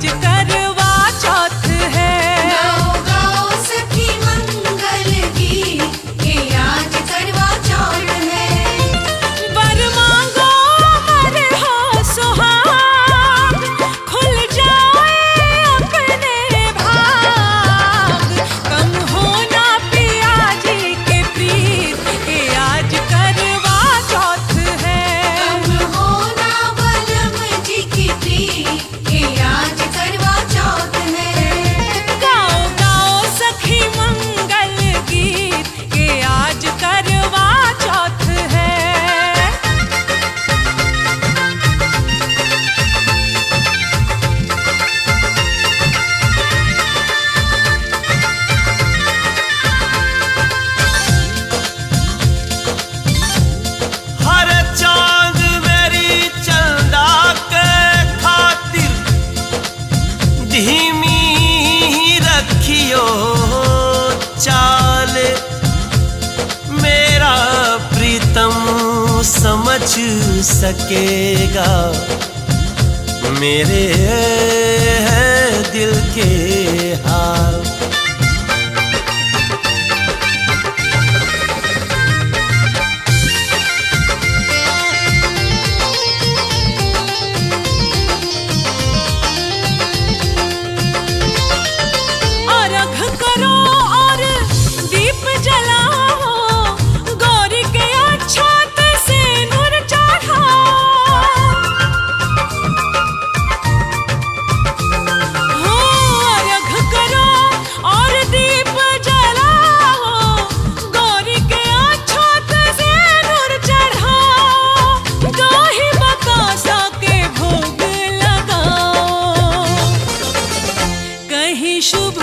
आज करवा चौथ है। गाओ गाओ सखी मंगल गीत के आज करवा चौथ है। वर मांगो अमर हो सुहाग, खुल जाए अपने भाग। कम होना पिया जी के प्रीत के आज करवा चौथ है। कम होना बलम जी की प्रीत के आज करवा चौथ है। गाओ गाओ सखी मंगल गीत के आज करवा चौथ है। हर चांद मेरी चंदा के खातिर धीमी रखियो चाल। मेरा प्रीतम समझ सकेगा मेरे दिल के हाल। अर्घ करो और दीप जलाओ, गौरी के अक्षत से नूर चढ़ाओ। हो अर्घ करो और दीप जलाओ, गौरी के अक्षत से नूर चढ़ाओ। दही बतासा के भोग लगाओ, कहीं शुभ